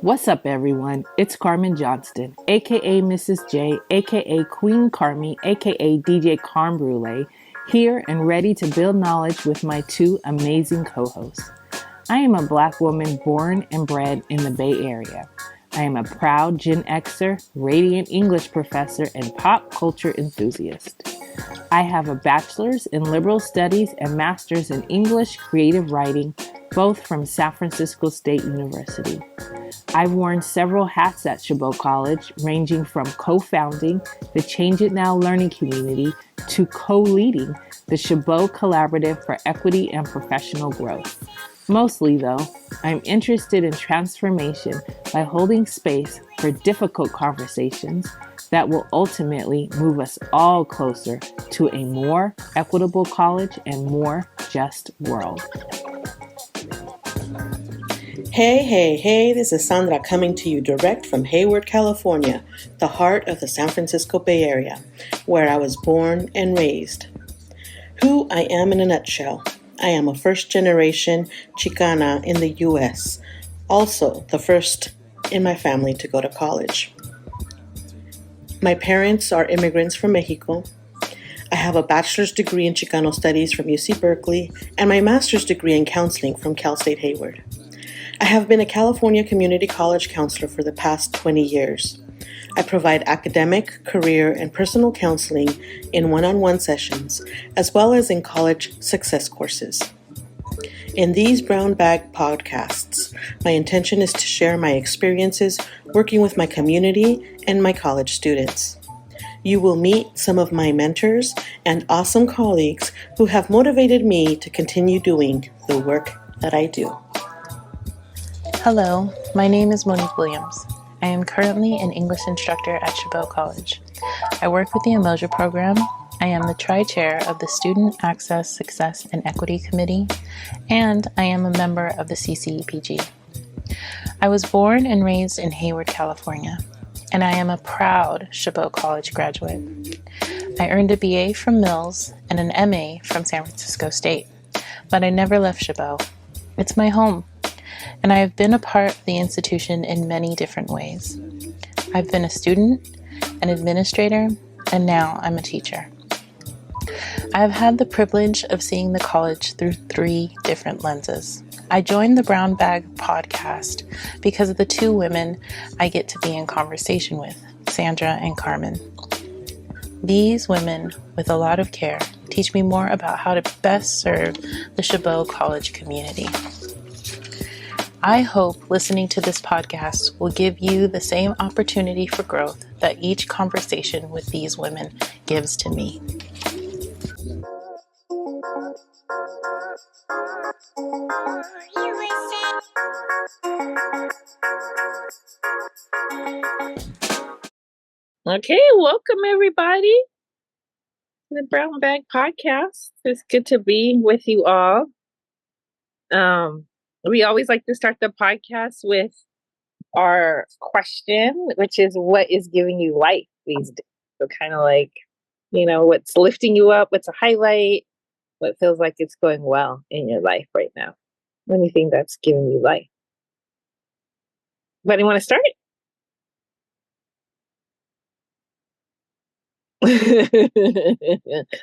What's up, everyone? It's Carmen Johnston, aka Mrs. J, aka Queen Carmi, aka DJ Carm Brulee, here and ready to build knowledge with my two amazing co hosts. I am a Black woman born and bred in the Bay Area. I am a proud Gen Xer, radiant English professor, and pop culture enthusiast. I have a bachelor's in liberal studies and master's in English creative writing, both from San Francisco State University. I've worn several hats at Chabot College, ranging from co-founding the Change It Now learning community to co-leading the Chabot Collaborative for Equity and Professional Growth. Mostly, though, I'm interested in transformation by holding space for difficult conversations that will ultimately move us all closer to a more equitable college and more just world. Hey, this is Sandra coming to you direct from Hayward, California, the heart of the San Francisco Bay Area, where I was born and raised. Who I am in a nutshell. I am a first-generation Chicana in the U.S., also the first in my family to go to college. My parents are immigrants from Mexico. I have a bachelor's degree in Chicano studies from UC Berkeley and my master's degree in counseling from Cal State Hayward. I have been a California community college counselor for the past 20 years. I provide academic, career, and personal counseling in one-on-one sessions, as well as in college success courses. In these brown bag podcasts, my intention is to share my experiences working with my community and my college students. You will meet some of my mentors and awesome colleagues who have motivated me to continue doing the work that I do. Hello, my name is Monique Williams. I am currently an English instructor at Chabot College. I work with the Emoja program. I am the tri-chair of the Student Access, Success, and Equity Committee, and I am a member of the CCEPG. I was born and raised in Hayward, California, and I am a proud Chabot College graduate. I earned a BA from Mills and an MA from San Francisco State, but I never left Chabot. It's my home. And I have been a part of the institution in many different ways. I've been a student, an administrator, and now I'm a teacher. I have had the privilege of seeing the college through 3 different lenses. I joined the Brown Bag podcast because of the 2 women I get to be in conversation with, Sandra and Carmen. These women, with a lot of care, teach me more about how to best serve the Chabot College community. I hope listening to this podcast will give you the same opportunity for growth that each conversation with these women gives to me. Okay, welcome everybody to the Brown Bag Podcast. It's good to be with you all. We always like to start the podcast with our question, which is, what is giving you life these days? So kind of like, what's lifting you up? What's a highlight? What feels like it's going well in your life right now? Anything that's giving you life? Anybody want to start?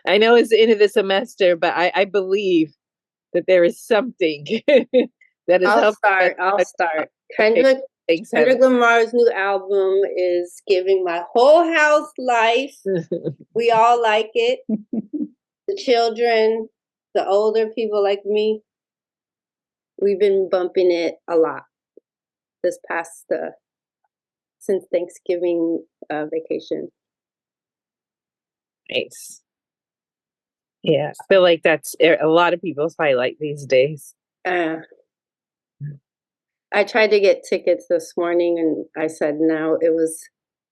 I know it's the end of the semester, but I believe that there is something that is I'll start. Kendrick Lamar's new album is giving my whole house life. We all like it. The children, the older people like me, we've been bumping it a lot this past since Thanksgiving vacation. Nice. Yeah, I feel like that's a lot of people's highlight these days. I tried to get tickets this morning, and I said no. It was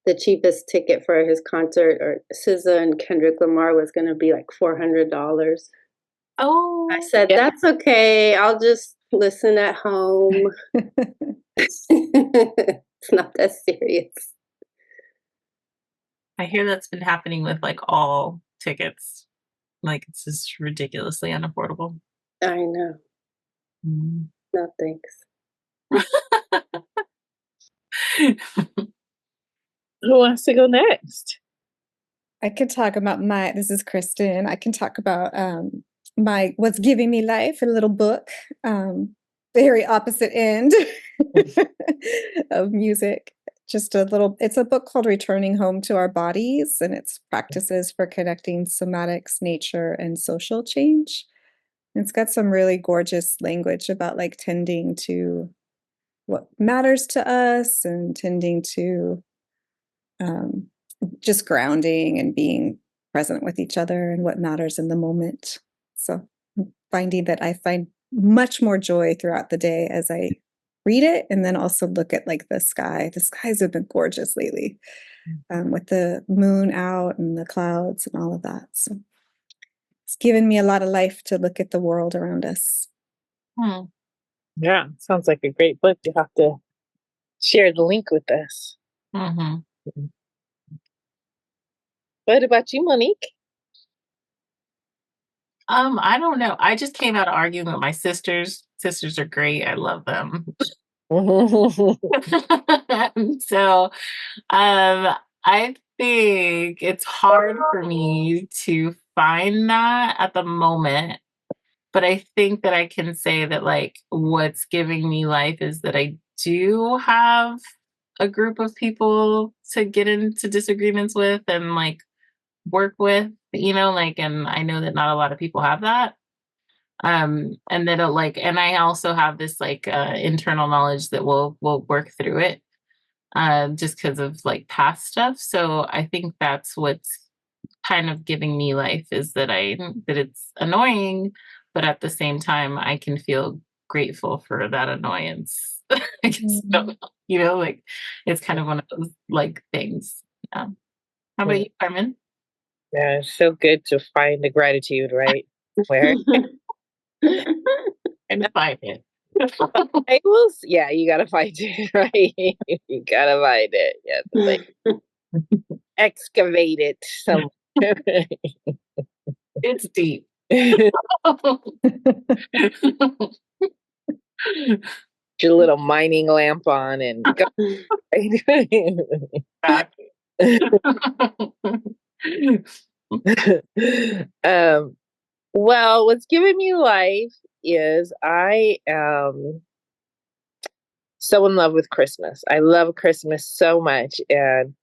the cheapest ticket for his concert, or SZA and Kendrick Lamar, was going to be like $400. Oh, I said, yeah. That's okay. I'll just listen at home. It's not that serious. I hear that's been happening with like all tickets. Like, it's just ridiculously unaffordable. I know. No thanks. Who wants to go next? I can talk about this is Kristin. I can talk about what's giving me life, a little book, very opposite end of music. Just it's a book called Returning Home to Our Bodies, and it's practices for connecting somatics, nature, and social change. And it's got some really gorgeous language about like tending to what matters to us and tending to just grounding and being present with each other and what matters in the moment. So finding that I find much more joy throughout the day as I read it, and then also look at like the sky. The skies have been gorgeous lately, with the moon out and the clouds and all of that. So it's given me a lot of life to look at the world around us. Yeah, sounds like a great book. You have to share the link with us. What about you, Monique? I don't know. I just came out arguing with my sisters. Sisters are great. I love them. So, I think it's hard for me to find that at the moment, but I think that I can say that like what's giving me life is that I do have a group of people to get into disagreements with and like work with, like, and I know that not a lot of people have that. And that and I also have this like internal knowledge that we'll work through it, just because of like past stuff. So I think that's what's kind of giving me life, is that that it's annoying, but at the same time I can feel grateful for that annoyance. I guess, like it's kind of one of those like things. Yeah. How about you, Carmen? Yeah, it's so good to find the gratitude, right? Where And find it. Yeah, you gotta find it, right? You gotta find it. Yeah, like excavate it somewhere. It's deep. Your little mining lamp on and go. Well, what's giving me life is I am so in love with Christmas. I love Christmas so much, and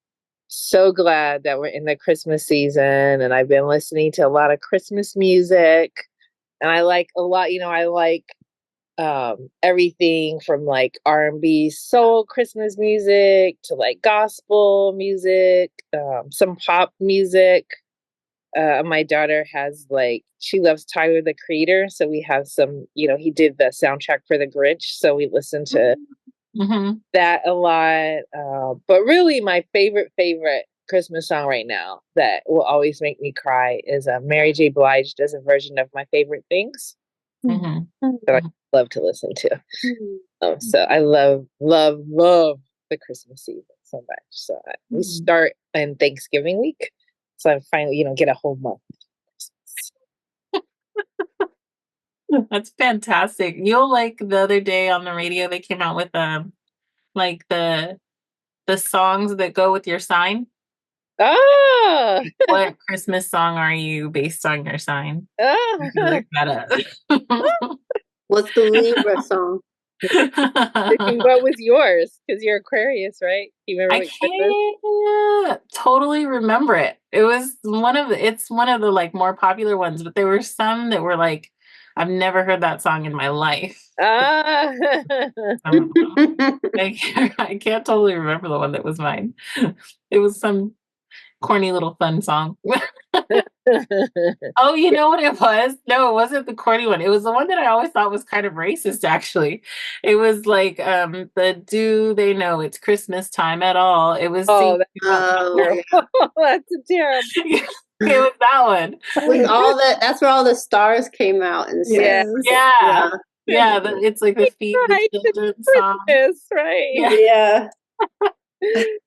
so glad that we're in the Christmas season. And I've been listening to a lot of Christmas music, and I like a lot. I like everything from like R&B, soul, Christmas music to like gospel music, some pop music. My daughter has she loves Tyler the Creator, so we have some. He did the soundtrack for The Grinch, so we listen to that a lot. But really, my favorite Christmas song right now that will always make me cry is Mary J. Blige does a version of My Favorite Things that I love to listen to. So I love the Christmas season so much. So we start in Thanksgiving week, so I finally get a whole month. That's fantastic. Like the other day on the radio, they came out with like the songs that go with your sign. Oh, what Christmas song are you based on your sign? Oh, look that up. What's the Libra song? What was yours? Because you're Aquarius, right? You remember? I can't totally remember it. It was it's one of the like more popular ones, but there were some that were like, I've never heard that song in my life. I can't totally remember the one that was mine. It was some corny little fun song. Oh, you know what it was? No, it wasn't the corny one. It was the one that I always thought was kind of racist, actually. It was like the Do They Know It's Christmas Time at All? It was that's terrible. That's terrible. It was that one. With all that's where all the stars came out and said, yeah. It's like the Feed the Children song, right? Yeah.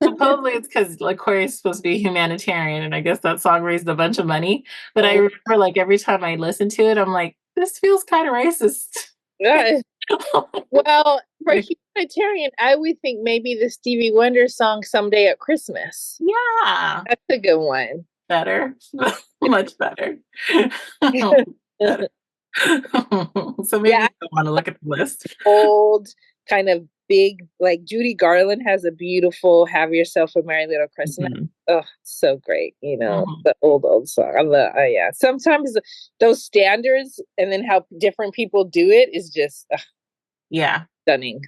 Supposedly it's because Aquarius is supposed to be humanitarian, and I guess that song raised a bunch of money. But I remember like every time I listen to it, I'm like, this feels kind of racist. Yeah. Well, for humanitarian, I would think maybe the Stevie Wonder song "Someday at Christmas." Yeah. That's a good one. Better. Much better. Better. So maybe Yeah, I want to look at the list. old kind of big, like Judy Garland has a beautiful "Have Yourself a Merry Little Christmas." Mhm. Oh, so great. Mhm. The old song. I love, yeah. Sometimes those standards and then how different people do it is just Yeah. stunning.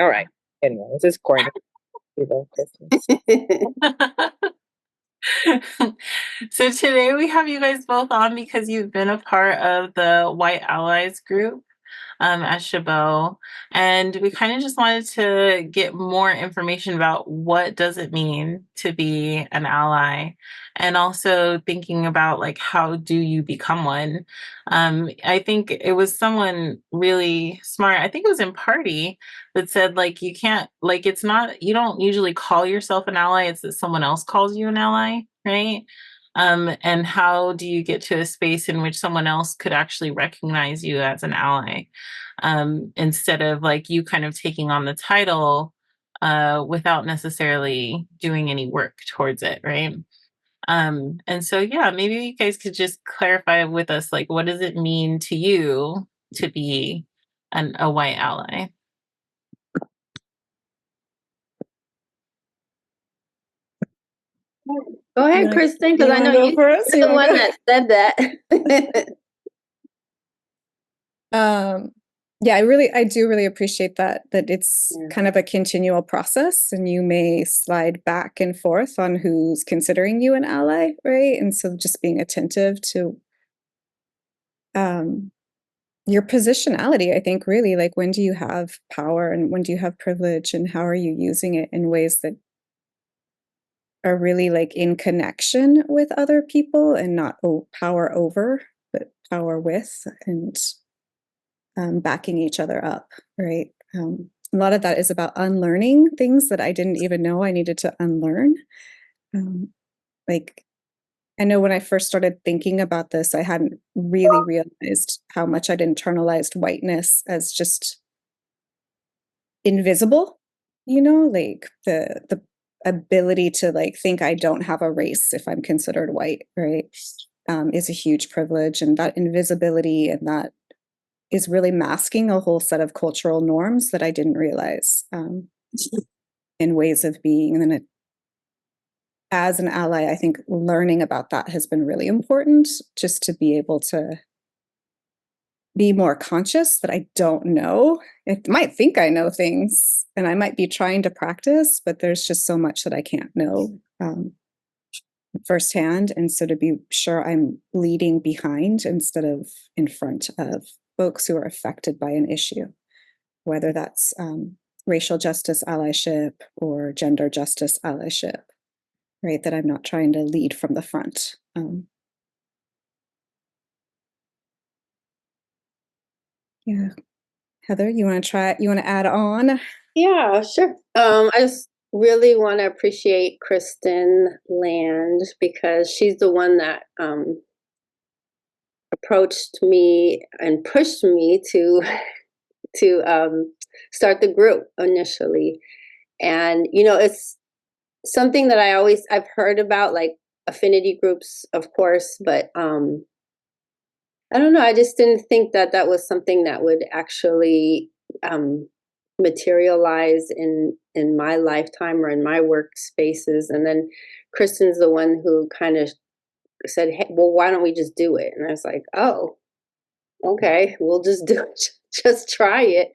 All right. Anyways, it's corny. Christmas. So today we have you guys both on because you've been a part of the White Allies group at Chabot, and we kind of just wanted to get more information about what does it mean to be an ally, and also thinking about like how do you become one. I think it was someone really smart. I think it was in Party that said like you can't like it's not you don't usually call yourself an ally. It's that someone else calls you an ally, right? And how do you get to a space in which someone else could actually recognize you as an ally, instead of like you kind of taking on the title without necessarily doing any work towards it, right? And so, yeah, maybe you guys could just clarify with us, like, what does it mean to you to be a white ally? Go ahead, Kristin, because I know you're the one that said that. Yeah, I do really appreciate that it's kind of a continual process, and you may slide back and forth on who's considering you an ally, right? And so just being attentive to your positionality, I think, really, like, when do you have power and when do you have privilege, and how are you using it in ways that are really like in connection with other people and not power over, but power with, and backing each other up, right? A lot of that is about unlearning things that I didn't even know I needed to unlearn. Like, I know when I first started thinking about this, I hadn't really realized how much I'd internalized whiteness as just invisible, like the ability to like think I don't have a race if I'm considered white, right? Is a huge privilege, and that invisibility and that is really masking a whole set of cultural norms that I didn't realize, in ways of being. And then as an ally, I think learning about that has been really important, just to be able to be more conscious that I don't know. I might think I know things and I might be trying to practice, but there's just so much that I can't know firsthand. And so to be sure I'm leading behind instead of in front of folks who are affected by an issue, whether that's racial justice allyship or gender justice allyship, right? That I'm not trying to lead from the front. Yeah. Heather, you want to add on? Yeah, sure. I just really want to appreciate Kristin Land, because she's the one that approached me and pushed me to start the group initially. And it's something that I've heard about, like affinity groups, of course, but I don't know. I just didn't think that that was something that would actually materialize in my lifetime or in my workspaces. And then Kristin's the one who kind of said, "Hey, well, why don't we just do it?" And I was like, "Oh, okay, we'll just do it. Just try it."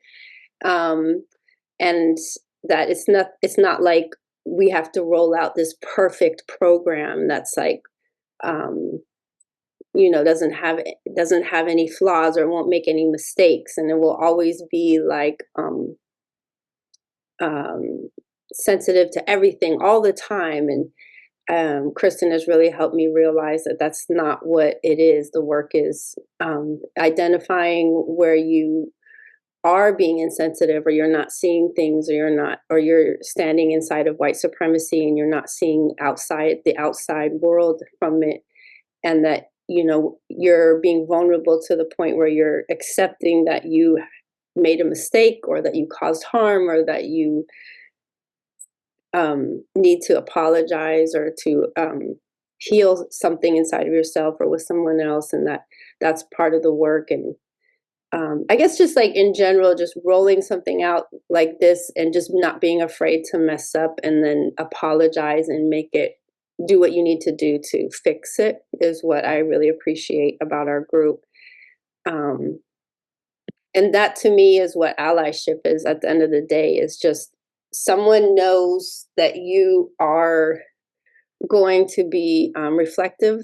And that it's not like we have to roll out this perfect program that's like doesn't have any flaws or won't make any mistakes, and it will always be like sensitive to everything all the time. And Kristin has really helped me realize that that's not what it is. The work is identifying where you are being insensitive, or you're not seeing things, or you're standing inside of white supremacy and you're not seeing the outside world from it, and that you're being vulnerable to the point where you're accepting that you made a mistake or that you caused harm or that you need to apologize or to heal something inside of yourself or with someone else, and that's part of the work. And I guess just like in general, just rolling something out like this and just not being afraid to mess up and then apologize and do what you need to do to fix it is what I really appreciate about our group. And that to me is what allyship is at the end of the day, is just someone knows that you are going to be reflective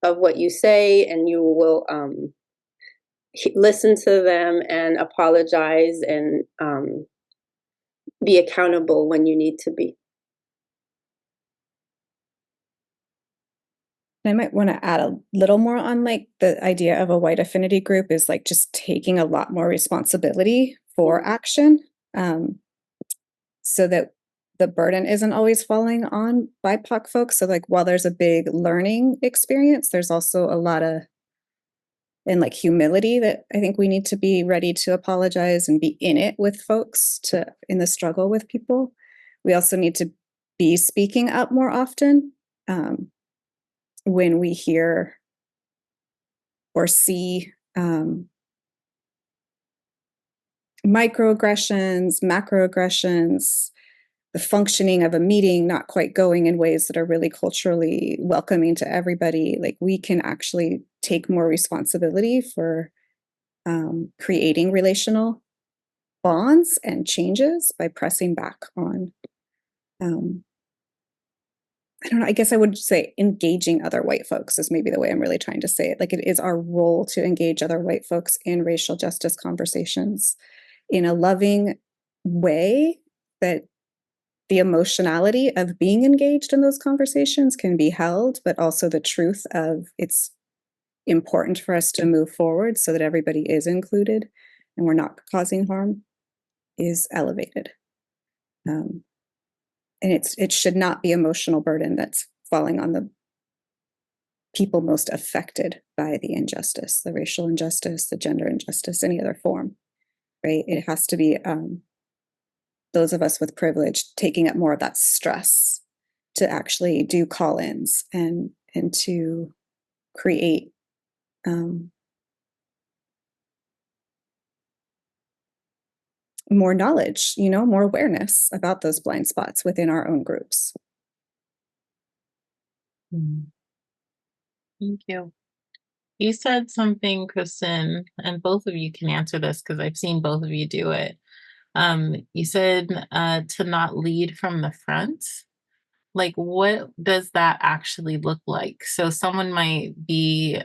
of what you say, and you will listen to them and apologize and be accountable when you need to be. I might want to add a little more on like the idea of a white affinity group is like just taking a lot more responsibility for action, so that the burden isn't always falling on BIPOC folks. So like while there's a big learning experience, there's also a lot of like humility that I think we need to be ready to apologize and be in it with folks in the struggle with people. We also need to be speaking up more often when we hear or see microaggressions, macroaggressions, the functioning of a meeting not quite going in ways that are really culturally welcoming to everybody. Like we can actually take more responsibility for creating relational bonds and changes by pressing back on I don't know, I guess I would say engaging other white folks is maybe the way I'm really trying to say it. Like it is our role to engage other white folks in racial justice conversations in a loving way that the emotionality of being engaged in those conversations can be held, but also the truth of it's important for us to move forward so that everybody is included and we're not causing harm is elevated. And it should not be emotional burden that's falling on the people most affected by the injustice, the racial injustice, the gender injustice, any other form, right? It has to be those of us with privilege taking up more of that stress to actually do call-ins and to create more knowledge, more awareness about those blind spots within our own groups. Thank you. You said something, Kristin, and both of you can answer this because I've seen both of you do it. You said to not lead from the front. Like, what does that actually look like? So someone might be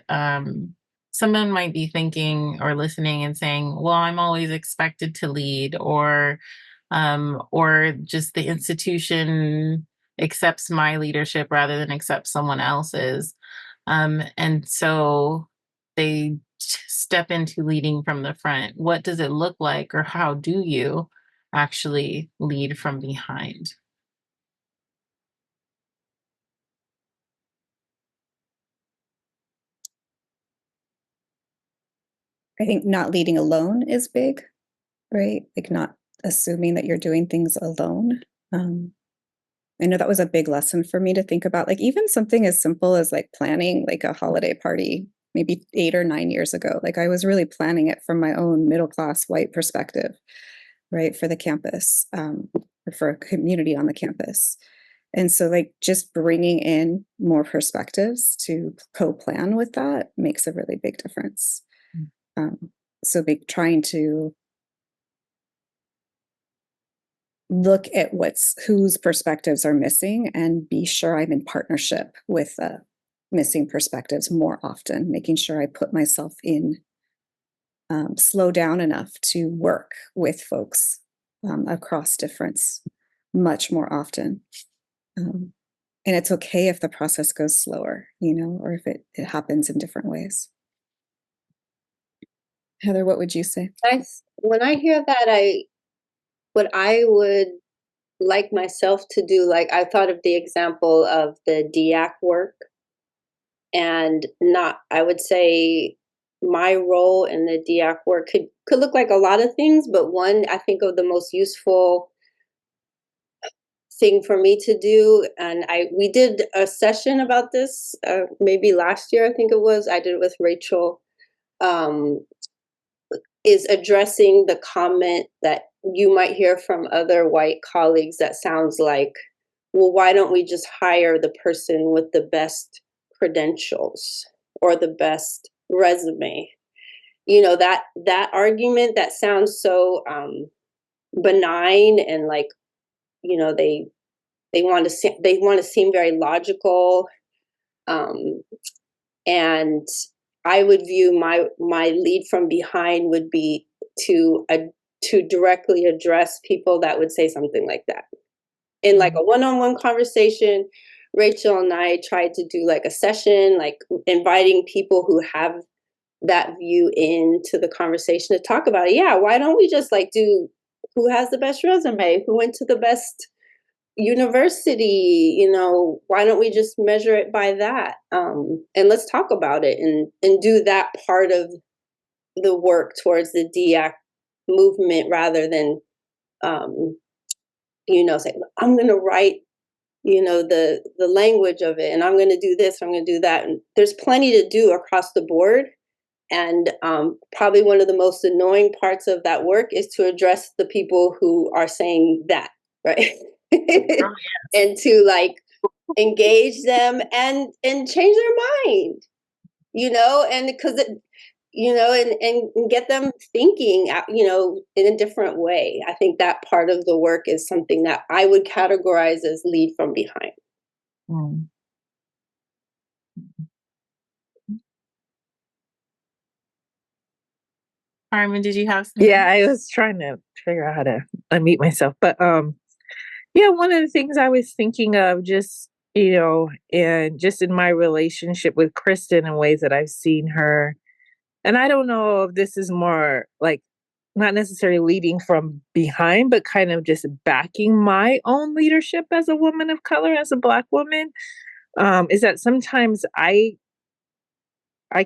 thinking or listening and saying, well, I'm always expected to lead, or just the institution accepts my leadership rather than accept someone else's. And so they step into leading from the front. What does it look like, or how do you actually lead from behind? I think not leading alone is big, right? Like not assuming that you're doing things alone. I know that was a big lesson for me to think about, like even something as simple as like planning like a holiday party, maybe 8 or 9 years ago. Like I was really planning it from my own middle-class white perspective, right? For the campus, or for a community on the campus. And so like just bringing in more perspectives to co-plan with that makes a really big difference. So trying to look at whose perspectives are missing and be sure I'm in partnership with missing perspectives more often, making sure I put myself in, slow down enough to work with folks across difference much more often. And it's okay if the process goes slower, or if it happens in different ways. Heather, what would you say? When I hear that, what I would like myself to do, like I thought of the example of the DIAC work, and not, I would say my role in the DIAC work could look like a lot of things, but one I think of the most useful thing for me to do, and we did a session about this maybe last year, I think it was. I did it with Rachel. Is addressing the comment that you might hear from other white colleagues that sounds like, well, why don't we just hire the person with the best credentials or the best resume? You know, that argument that sounds so benign, and like, you know, they want to seem very logical, and I would view my lead from behind would be to directly address people that would say something like that in like a one-on-one conversation. Rachel and I tried to do like a session, like inviting people who have that view into the conversation to talk about it. Yeah, why don't we just like do who has the best resume, who went to the best university, you know, why don't we just measure it by that? And let's talk about it and do that part of the work towards the DIAC movement rather than, you know, say, I'm going to write, you know, the language of it, and I'm going to do this, I'm going to do that. And there's plenty to do across the board. And probably one of the most annoying parts of that work is to address the people who are saying that, right? Oh, yes. And to like engage them and change their mind, you know, and because it, you know, and get them thinking, you know, in a different way. I think that part of the work is something that I would categorize as lead from behind. Mm. Carmen, did you have something? Yeah, I was trying to figure out how to unmute myself, but yeah, one of the things I was thinking of, just, you know, and just in my relationship with Kristin, in ways that I've seen her, and I don't know if this is more like not necessarily leading from behind, but kind of just backing my own leadership as a woman of color, as a Black woman, is that sometimes I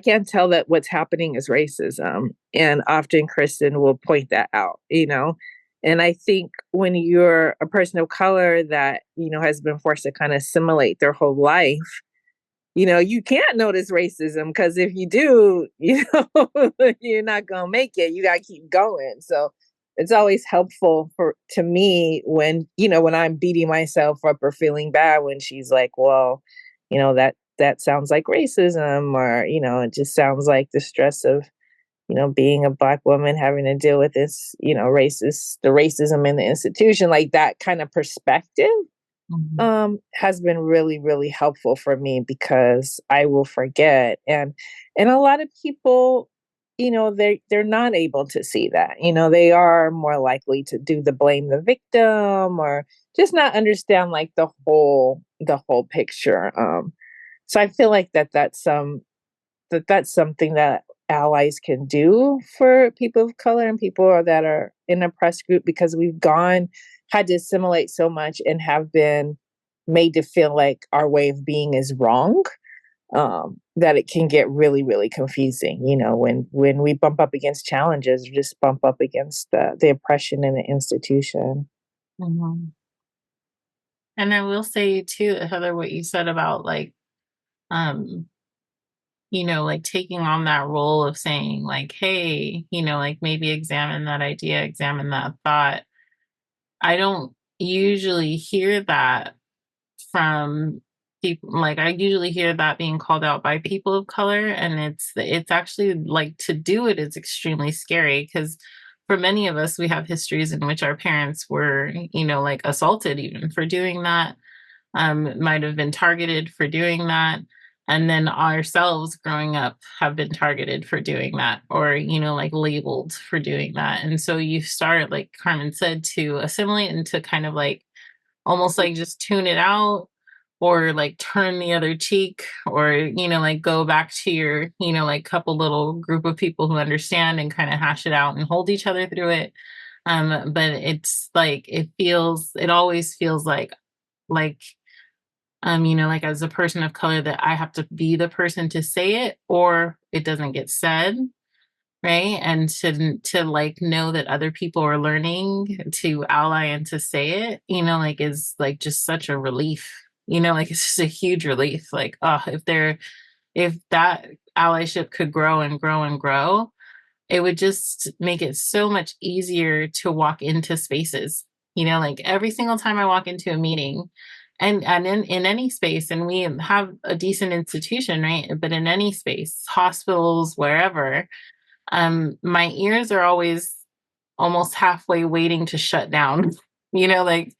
can't tell that what's happening is racism. And often Kristin will point that out, you know? And I think when you're a person of color that, you know, has been forced to kind of assimilate their whole life, you know, you can't notice racism, because if you do, you know, you're not going to make it. You got to keep going. So it's always helpful to me when, you know, when I'm beating myself up or feeling bad, when she's like, well, you know, that sounds like racism, or, you know, it just sounds like the stress of, you know, being a Black woman, having to deal with this, you know, the racism in the institution, like that kind of perspective has been really, really helpful for me, because I will forget. And a lot of people, you know, they're not able to see that. You know, they are more likely to do the blame the victim, or just not understand like the whole picture. So I feel like that's something that allies can do for people of color and people that are in oppressed group, because we've had to assimilate so much and have been made to feel like our way of being is wrong, that it can get really, really confusing, you know, when we bump up against challenges, or just bump up against the oppression in the institution. Mm-hmm. And I will say too, Heather, what you said about like, you know, like taking on that role of saying like, hey, you know, like maybe examine that idea, examine that thought. I don't usually hear that from people. Like I usually hear that being called out by people of color, and it's actually like, to do it is extremely scary, because for many of us, we have histories in which our parents were, you know, like assaulted even for doing that, might have been targeted for doing that. And then ourselves growing up have been targeted for doing that, or, you know, like labeled for doing that. And so you start, like Carmen said, to assimilate and to kind of like almost like just tune it out, or like turn the other cheek, or, you know, like go back to your, you know, like couple little group of people who understand and kind of hash it out and hold each other through it. But it's like, it always feels like Like as a person of color, that I have to be the person to say it or it doesn't get said. Right. And to like know that other people are learning to ally and to say it, like is like just such a relief, like it's just a huge relief. Like, oh, if that allyship could grow and grow and grow, it would just make it so much easier to walk into spaces, like every single time I walk into a meeting and in any space, and we have a decent institution, right? But in any space, hospitals, wherever, my ears are always almost halfway waiting to shut down, like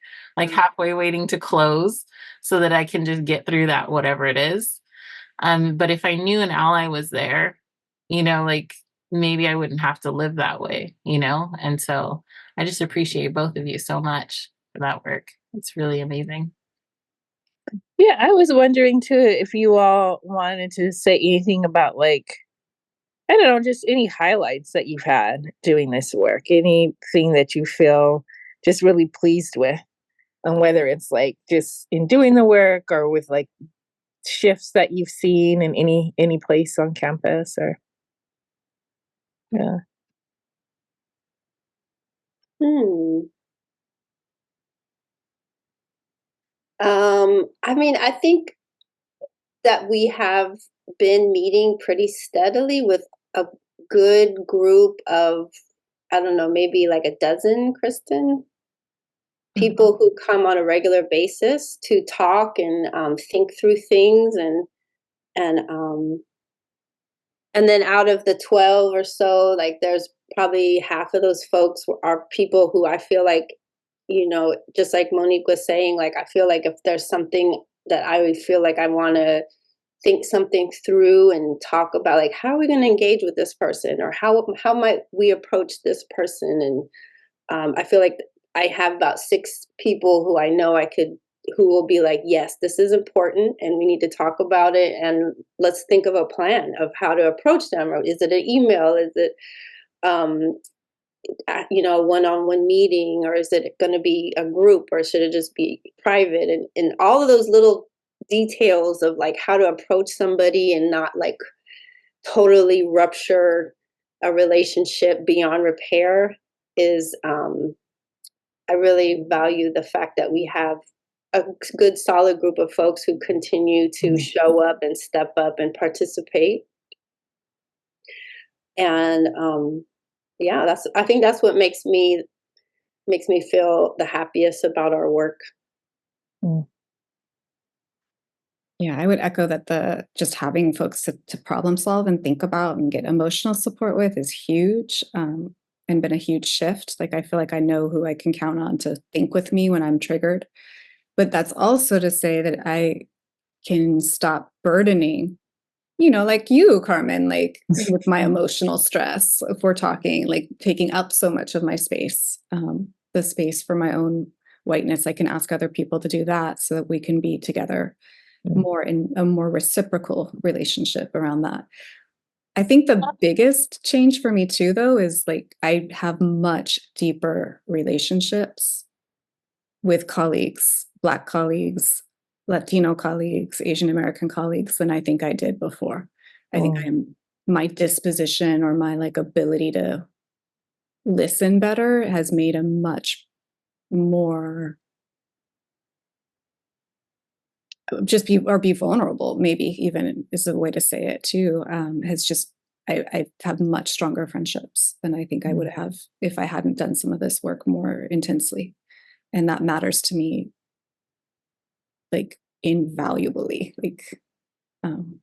halfway waiting to close so that I can just get through that, whatever it is. But if I knew an ally was there, like maybe I wouldn't have to live that way, And so I just appreciate both of you so much for that work. It's really amazing. Yeah, I was wondering too if you all wanted to say anything about like, I don't know, just any highlights that you've had doing this work, anything that you feel just really pleased with, and whether it's like just in doing the work or with like shifts that you've seen in any place on campus or yeah. I think that we have been meeting pretty steadily with a good group of, I don't know, maybe like a dozen, Kristin, people who come on a regular basis to talk and think through things, and then out of the 12 or so, like there's probably half of those folks are people who I feel like, just like Monique was saying, like I feel like if there's something that I would feel like I want to think something through and talk about, like how are we going to engage with this person, or how might we approach this person, and I feel like I have about 6 people who I know who will be like, yes, this is important and we need to talk about it, and let's think of a plan of how to approach them. Or is it an email? Is it a one-on-one meeting, or is it going to be a group, or should it just be private? And all of those little details of like how to approach somebody and not like totally rupture a relationship beyond repair is I really value the fact that we have a good solid group of folks who continue to show up and step up and participate. And I think that's what makes me feel the happiest about our work. Yeah, I would echo that just having folks to problem solve and think about and get emotional support with is huge, and been a huge shift. Like I feel like I know who I can count on to think with me when I'm triggered. But that's also to say that I can stop burdening, like you, Carmen, like with my emotional stress. If we're talking like taking up so much of my space, the space for my own whiteness, I can ask other people to do that so that we can be together more in a more reciprocal relationship around that. I think the biggest change for me too, though, is like I have much deeper relationships with colleagues, Black colleagues, Latino colleagues, Asian American colleagues than I think I did before. I think my disposition or my like ability to listen better has made a much more be vulnerable, maybe even is a way to say it too, has just I have much stronger friendships than I think I would have if I hadn't done some of this work more intensely. And that matters to me like invaluably. Like and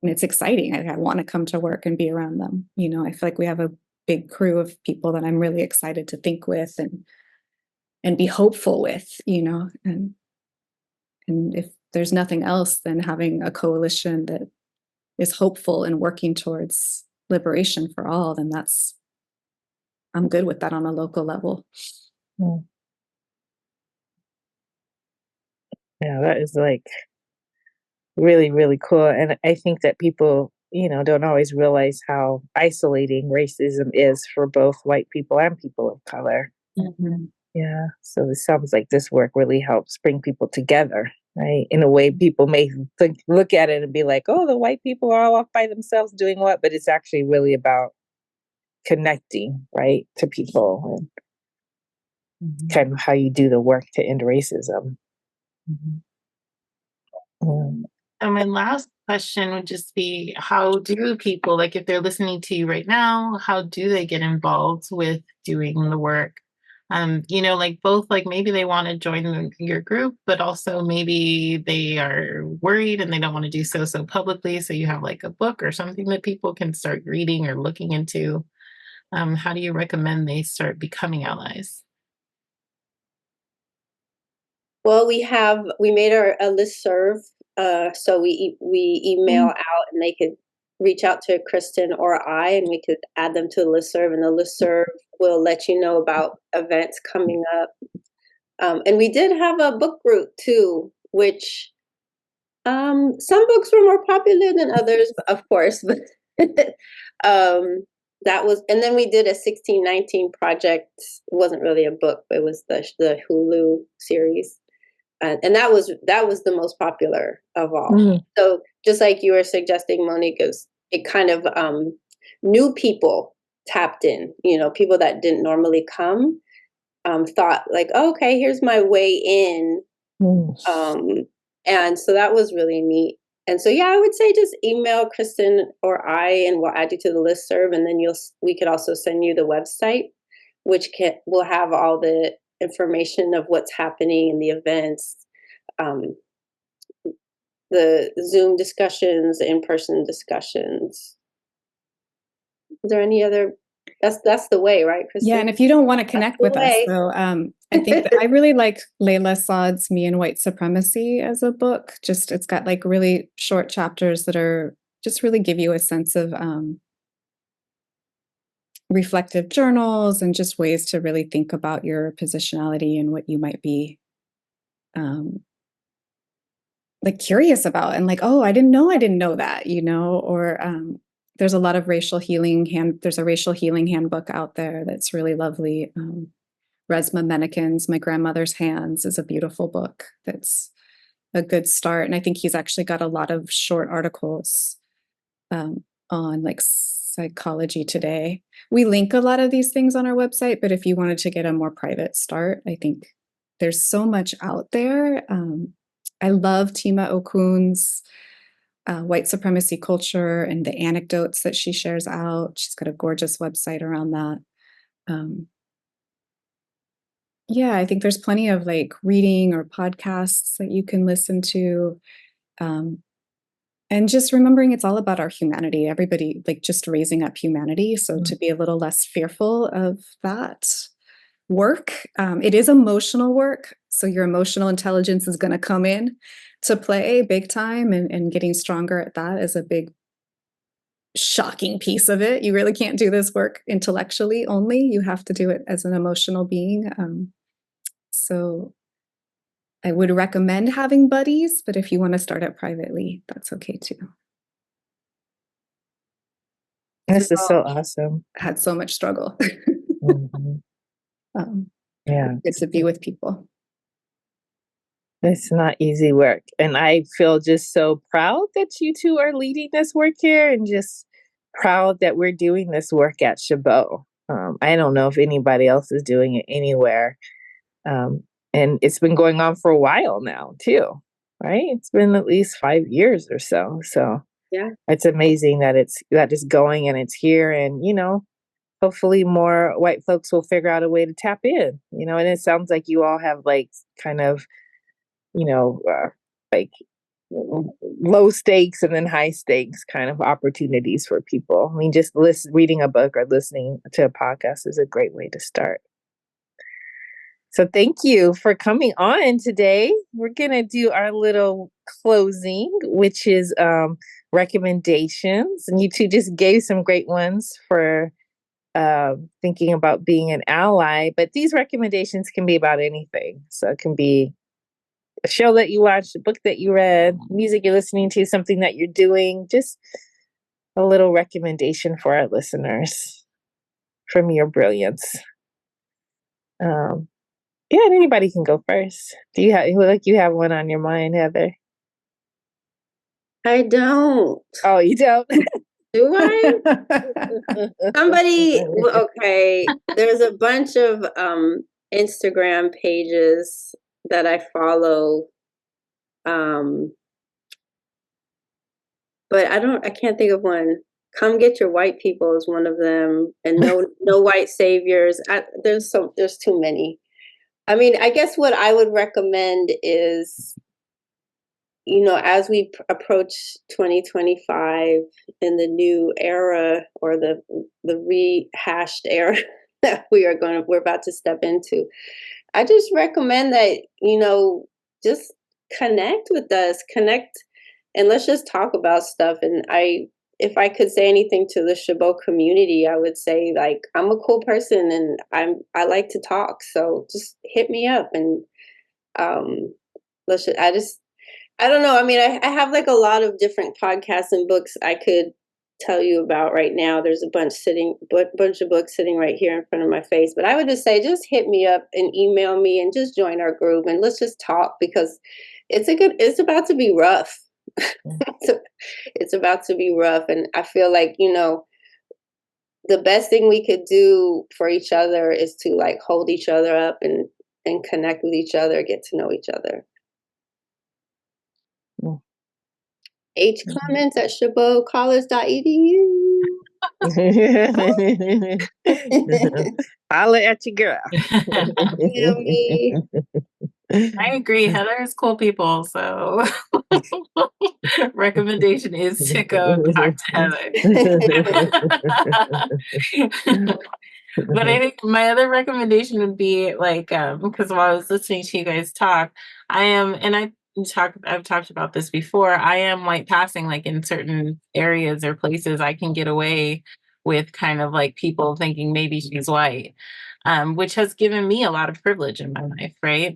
it's exciting. I want to come to work and be around them. I feel like we have a big crew of people that I'm really excited to think with and be hopeful with, and if there's nothing else than having a coalition that is hopeful and working towards liberation for all, then I'm good with that on a local level. Yeah, that is like really, really cool. And I think that people, don't always realize how isolating racism is for both white people and people of color. Yeah. So it sounds like this work really helps bring people together right? In a way, people may look at it and be like, oh, the white people are all off by themselves doing what? But it's actually really about connecting, right, to people and kind of how you do the work to end racism. And my last question would just be, how do people, like if they're listening to you right now, how do they get involved with doing the work? Like both, like maybe they want to join your group, but also maybe they are worried and they don't want to do so publicly. So you have like a book or something that people can start reading or looking into. How do you recommend they start becoming allies? Well, we made a listserv, so we email out, and they could reach out to Kristin or I, and we could add them to the listserv, and the listserv will let you know about events coming up. And we did have a book group too, which some books were more popular than others, of course, but that was, and then we did a 1619 project. It wasn't really a book, but it was the Hulu series. And that was the most popular of all. So just like you were suggesting, Monique, it kind of new people tapped in. People that didn't normally come thought like, oh, okay, here's my way in. And so that was really neat. And so, yeah, I would say just email Kristin or I, and we'll add you to the listserv, and then we could also send you the website, which will have all the information of what's happening in the events, the Zoom discussions, the in-person discussions. Is there any other? That's the way, right, Kristin? Yeah, and if you don't want to connect with us, though, I think that I really like Layla Saad's Me and White Supremacy as a book. Just it's got like really short chapters that are just really give you a sense of reflective journals and just ways to really think about your positionality and what you might be like curious about, and like, oh, I didn't know that, or there's a lot of racial healing there's a racial healing handbook out there that's really lovely. Resma Menaken's My Grandmother's Hands is a beautiful book that's a good start. And I think he's actually got a lot of short articles on like Psychology Today. We link a lot of these things on our website, but if you wanted to get a more private start, I think there's so much out there. I love Tima Okun's white supremacy culture and the anecdotes that she shares out. She's got a gorgeous website around that. Yeah, I think there's plenty of like reading or podcasts that you can listen to. And just remembering it's all about our humanity, everybody, like just raising up humanity. So to be a little less fearful of that work. It is emotional work. So your emotional intelligence is going to come in to play big time, and getting stronger at that is a big shocking piece of it. You really can't do this work intellectually only. You have to do it as an emotional being. So I would recommend having buddies, but if you want to start it privately, that's okay too. This is so awesome. Had so much struggle. Yeah. Good to be with people. It's not easy work. And I feel just so proud that you two are leading this work here, and just proud that we're doing this work at Chabot. I don't know if anybody else is doing it anywhere. And it's been going on for a while now too, right? It's been at least 5 years or so. So yeah, it's amazing that it's going and it's here, and hopefully more white folks will figure out a way to tap in, and it sounds like you all have like kind of, like low stakes and then high stakes kind of opportunities for people. I mean, just reading a book or listening to a podcast is a great way to start. So thank you for coming on today. We're going to do our little closing, which is recommendations. And you two just gave some great ones for thinking about being an ally. But these recommendations can be about anything. So it can be a show that you watched, a book that you read, music you're listening to, something that you're doing. Just a little recommendation for our listeners from your brilliance. Yeah, and anybody can go first. Do you have one on your mind, Heather? I don't. Oh, you don't? Do I? Somebody, okay, there's a bunch of Instagram pages that I follow, but I can't think of one. Come Get Your White People is one of them, and no white saviors. There's too many. I mean, I guess what I would recommend is, as we approach 2025 in the new era, or the rehashed era that we're about to step into, I just recommend that, just connect with us, and let's just talk about stuff. And if I could say anything to the Chabot community, I would say, like, I'm a cool person and I like to talk. So just hit me up, and I don't know. I mean, I have like a lot of different podcasts and books I could tell you about right now. There's a bunch of books sitting right here in front of my face. But I would just say, just hit me up and email me and just join our group, and let's just talk, because it's about to be rough. It's about to be rough. And I feel like, the best thing we could do for each other is to like hold each other up and connect with each other, get to know each other. H. Clements at ChabotCollege.edu. Holla at your girl. I agree. Heather is cool people, so recommendation is to go talk to Heather. But I think my other recommendation would be like, because while I was listening to you guys talk, I've talked about this before. I am white passing, like in certain areas or places I can get away with kind of like people thinking maybe she's white, which has given me a lot of privilege in my life, right?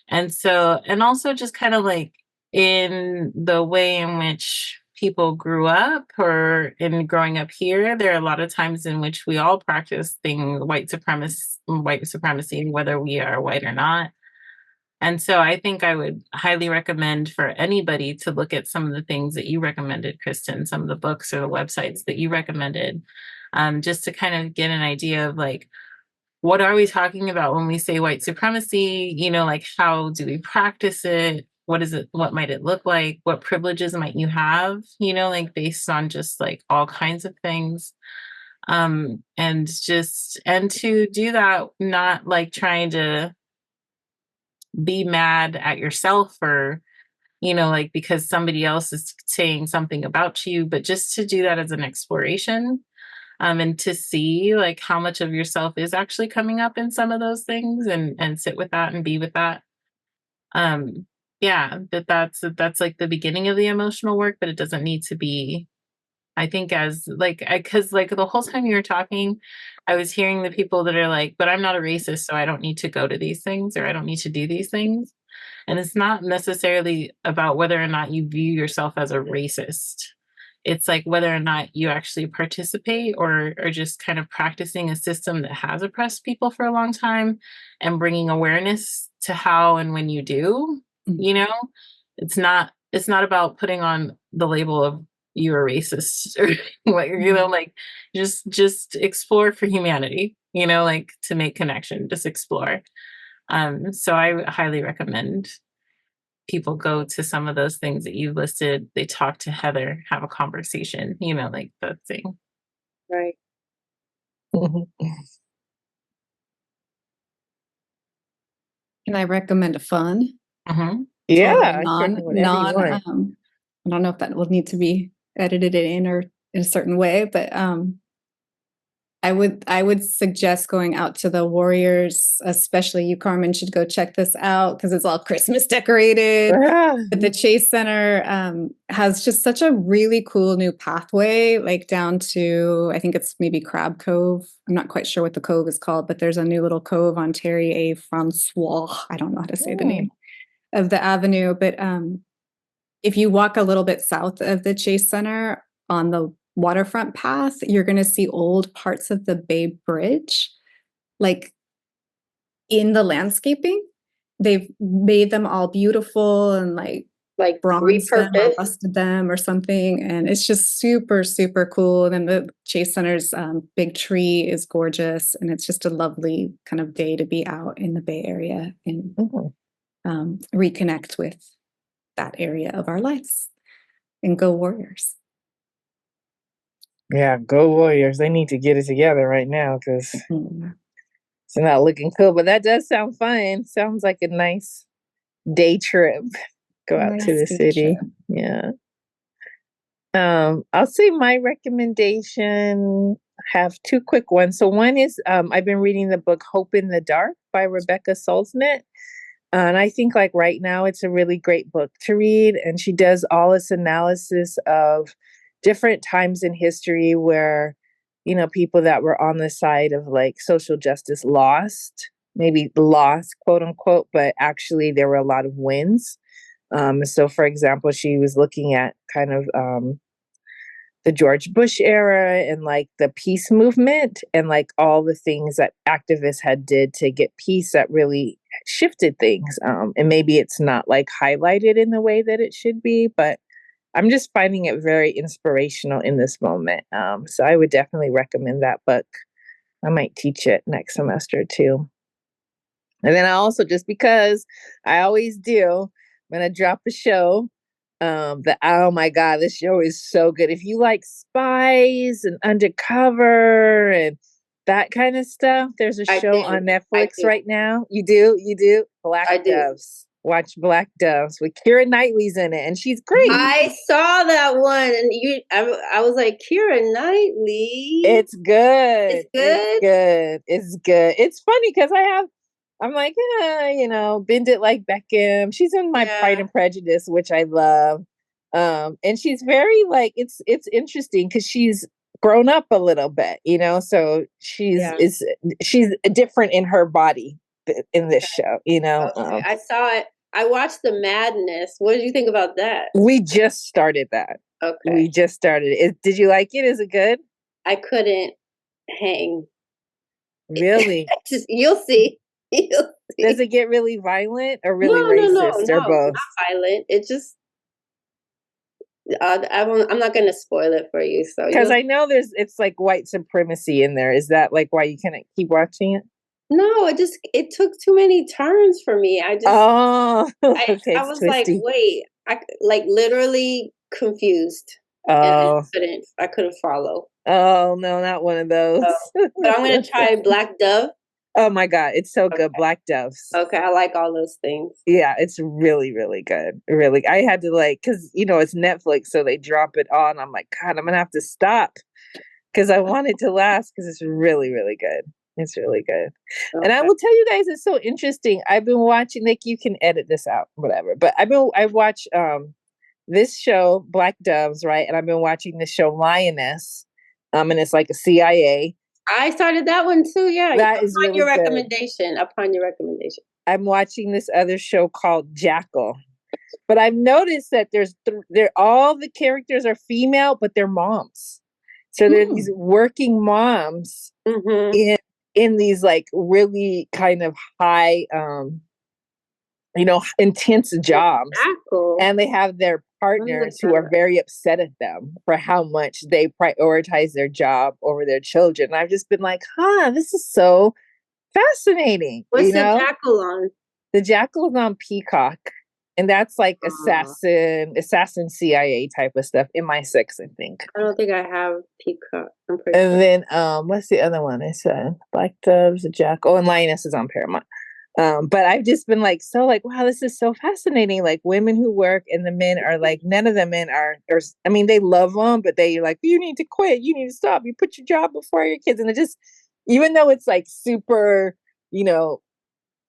And so, and also just kind of like in the way in which people grew up, or in growing up here, there are a lot of times in which we all practice white supremacy, whether we are white or not. And so I think I would highly recommend for anybody to look at some of the things that you recommended, Kristin, some of the books or the websites that you recommended, just to kind of get an idea of like, what are we talking about when we say white supremacy? Like, how do we practice it? What is it? What might it look like? What privileges might you have? Like based on just like all kinds of things. And to do that, not like trying to be mad at yourself, or, like because somebody else is saying something about you, but just to do that as an exploration. And to see like how much of yourself is actually coming up in some of those things, and sit with that and be with that. That's like the beginning of the emotional work, but it doesn't need to be, I think, as like, because like the whole time you were talking, I was hearing the people that are like, but I'm not a racist, so I don't need to go to these things, or I don't need to do these things. And it's not necessarily about whether or not you view yourself as a racist. It's like whether or not you actually participate, or just kind of practicing a system that has oppressed people for a long time, and bringing awareness to how and when you do. It's not about putting on the label of you're a racist, or like just explore for humanity, like to make connection, just explore. So I highly recommend people go to some of those things that you listed. They talk to Heather, have a conversation, like the thing. Right. Can I recommend a fun? Mm-hmm. Yeah. Totally I don't know if that will need to be edited in or in a certain way, but I would suggest going out to the Warriors, especially you, Carmen, should go check this out because it's all Christmas decorated. But the Chase Center has just such a really cool new pathway, like down to, I think it's maybe Crab Cove. I'm not quite sure what the cove is called, but there's a new little cove on Terry A. Francois. I don't know how to say the name of the avenue, but if you walk a little bit south of the Chase Center on the waterfront path, you're going to see old parts of the Bay Bridge. Like in the landscaping. They've made them all beautiful and like bronzed them or rusted them or something. And it's just super, super cool. And then the Chase Center's big tree is gorgeous. And it's just a lovely kind of day to be out in the Bay Area and reconnect with that area of our lives. And go Warriors. Yeah, go Warriors. They need to get it together right now because it's not looking cool. But that does sound fun. Sounds like a nice day trip. Go out to the city. Trip. Yeah. I'll say my recommendation. I have two quick ones. So one is I've been reading the book Hope in the Dark by Rebecca Solznet. And I think like right now it's a really great book to read. And she does all this analysis of different times in history where, you know, people that were on the side of like social justice lost, quote unquote, but actually there were a lot of wins. So for example, she was looking at kind of the George Bush era and like the peace movement and like all the things that activists had did to get peace that really shifted things. And maybe it's not like highlighted in the way that it should be, but I'm just finding it very inspirational in this moment. So I would definitely recommend that book. I might teach it next semester too. And then I also, just because I always do, I'm going to drop a show that, oh my God, this show is so good. If you like spies and undercover and that kind of stuff, there's a show on Netflix right now. You do? Black Doves. Watch Black Doves with Keira Knightley's in it, and she's great. I saw that one, and I was like, Keira Knightley. It's good. It's good. It's funny because I'm like, bend it like Beckham. She's in my Pride and Prejudice, which I love. And she's very like, it's interesting because she's grown up a little bit, so she's different in her body in this show, Okay. I saw it. I watched The Madness. What did you think about that? We just started that. Okay. We just started it. Did you like it? Is it good? I couldn't hang. Really? You'll see. Does it get really violent or really racist or both? Not violent. It just I'm not going to spoil it for you. So because I know it's like white supremacy in there. Is that like why you can't keep watching it? No, it took too many turns for me. I was twisty. Like, wait, I like literally confused. Oh, and I couldn't follow. Oh no, not one of those. But I'm gonna try Black Dove. Oh my God, it's so good. Black Doves. Okay, I like all those things. Yeah, it's really, really good. Really, I had to because it's Netflix, so they drop it on. I'm like, God, I'm gonna have to stop because I want it to last because it's really, really good. It's really good. Okay. And I will tell you guys, it's so interesting. I've been watching, like, you can edit this out, whatever. But I've watched this show, Black Doves, right? And I've been watching the show Lioness. And it's like a CIA. I started that one too, yeah. That is really your recommendation. Upon your recommendation. I'm watching this other show called Jackal. But I've noticed that all the characters are female, but they're moms. So they're these working moms in these like really kind of high, intense jobs. Exactly. And they have their partners who are very upset at them for how much they prioritize their job over their children. And I've just been like, this is so fascinating. What's the Jackal on? The Jackal is on Peacock. And that's like assassin CIA type of stuff. MI6, I think. I don't think I have Peacock. I'm pretty sure. Then what's the other one? I said Black Doves, the Jackal, and Lioness is on Paramount. But I've just been like, wow, this is so fascinating. Like women who work and the men are like, none of the men are, they love them, but they're like, you need to quit. You need to stop. You put your job before your kids. And it just, even though it's like super,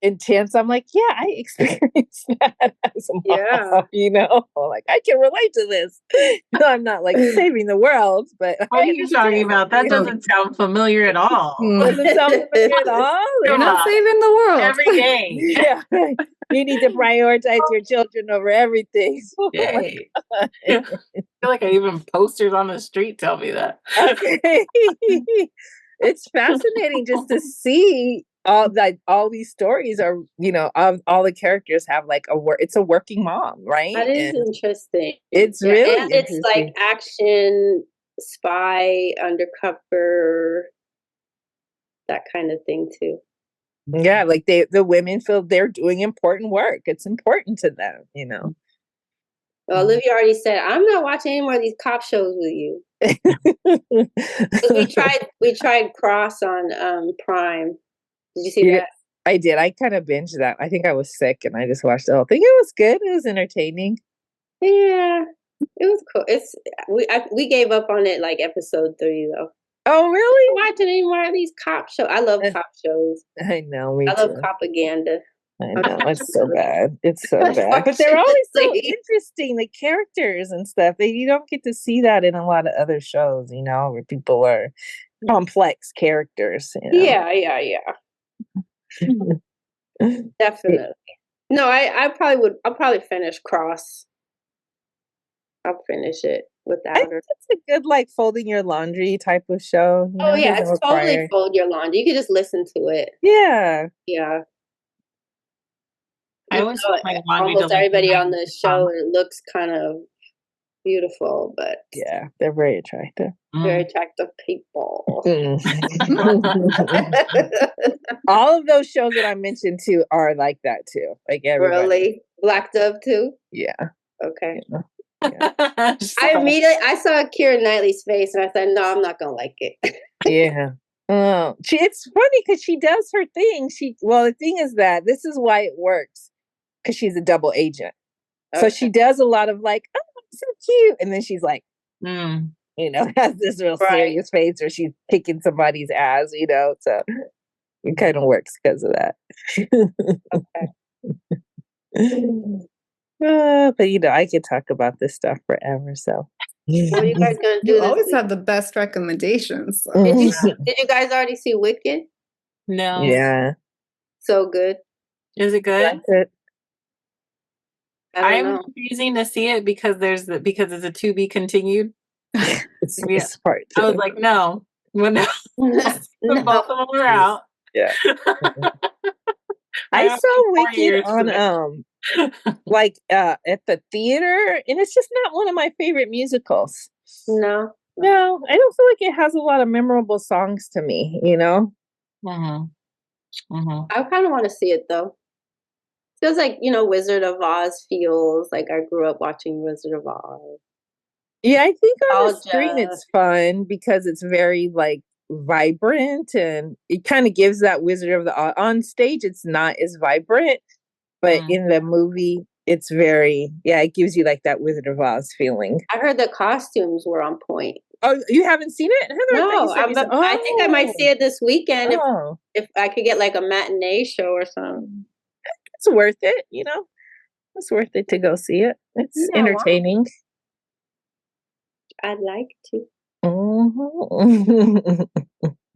intense, I'm like, yeah, I experienced that as a mom, like I can relate to this. No, I'm not like saving the world, but what are you talking about? That doesn't sound familiar at all. Doesn't sound familiar at all. You're not saving the world every day. Yeah, you need to prioritize your children over everything. I feel like I even posters on the street tell me that. It's fascinating just to see all these stories are, of all the characters have like it's a working mom, right? That is interesting. It's really and it's like action, spy, undercover, that kind of thing too. Yeah, like the women feel they're doing important work. It's important to them, Well, Olivia already said, I'm not watching any more of these cop shows with you. we tried Cross on Prime. Did you see that? I did. I kind of binged that. I think I was sick and I just watched the whole thing. It was good. It was entertaining. Yeah, it was cool. We gave up on it like episode 3 though. Oh, really? I'm not watching any more of these cop shows. I love cop shows. I know. Me I too. love propaganda. I know. It's so bad. It's so bad. But they're always so interesting. The characters and stuff. You don't get to see that in a lot of other shows, where people are complex characters. Yeah. Definitely. No, I'll probably finish Cross. I'll finish it without her. It's a good like folding your laundry type of show. Oh yeah, it's totally fold your laundry. You can just listen to it. Yeah. I always almost everybody on the show it looks kind of beautiful, but yeah, they're very attractive. Very attractive people. All of those shows that I mentioned too are like that too. Like everybody. Really? Black Dove too? Yeah. Okay. Yeah. I saw Keira Knightley's face and I said, no, I'm not gonna like it. Yeah. It's funny because she does her thing. The thing is that this is why it works, because she's a double agent. Okay. So she does a lot of like, oh, I'm so cute, and then she's like, has this real serious face, or she's kicking somebody's ass, So it kind of works because of that. Okay. But I could talk about this stuff forever. So, what are you guys gonna do? You always have the best recommendations. So. Did you guys already see Wicked? No. Yeah. So good. Is it good? I'm refusing to see it because because it's a to be continued. It's part 2. I was like, no. Well, no. Both of them are out. Yeah. I saw Wicked on at the theater, and it's just not one of my favorite musicals. No, I don't feel like it has a lot of memorable songs to me. Mm-hmm. I kind of want to see it though. Feels like Wizard of Oz feels like I grew up watching Wizard of Oz. Yeah, I think on the screen it's fun because it's very like vibrant, and it kind of gives that Wizard of the Oz. On stage it's not as vibrant, but in the movie it's very it gives you like that Wizard of Oz feeling. I heard the costumes were on point. Oh, you haven't seen it? Heather? No, I think I might see it this weekend if I could get like a matinee show or something. It's worth it, It's worth it to go see it. It's entertaining. I'd like to.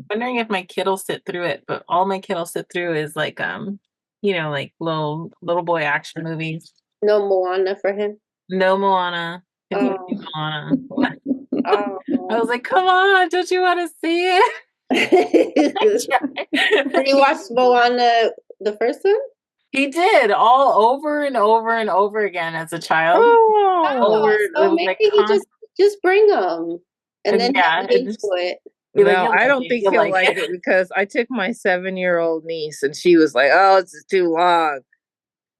Wondering if my kid will sit through it, but all my kid will sit through is like like little boy action movies. No Moana for him. No Moana. Moana. I was like, come on, don't you want to see it? Did he watch Moana the first one? He did, all over and over and over again as a child. So maybe he just bring him and then into it. No, I don't think he'll like it because I took my 7-year-old niece and she was like, "Oh, this is too long."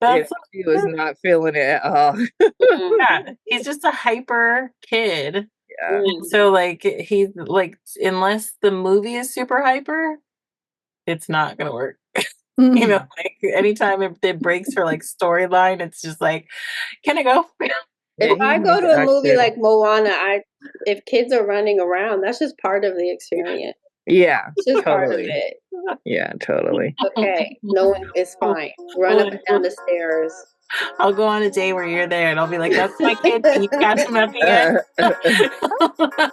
She was not feeling it at all. Yeah, he's just a hyper kid. Yeah. And so he's like, unless the movie is super hyper, it's not gonna work. Anytime it breaks her storyline, it's just like, can I go? If I go to a movie like Moana, if kids are running around, that's just part of the experience. Yeah, it's just part of it. Yeah, totally. Okay, no one is fine. Run up and down the stairs. I'll go on a day where you're there, and I'll be like, "That's my kid. Can you catch him at the end?"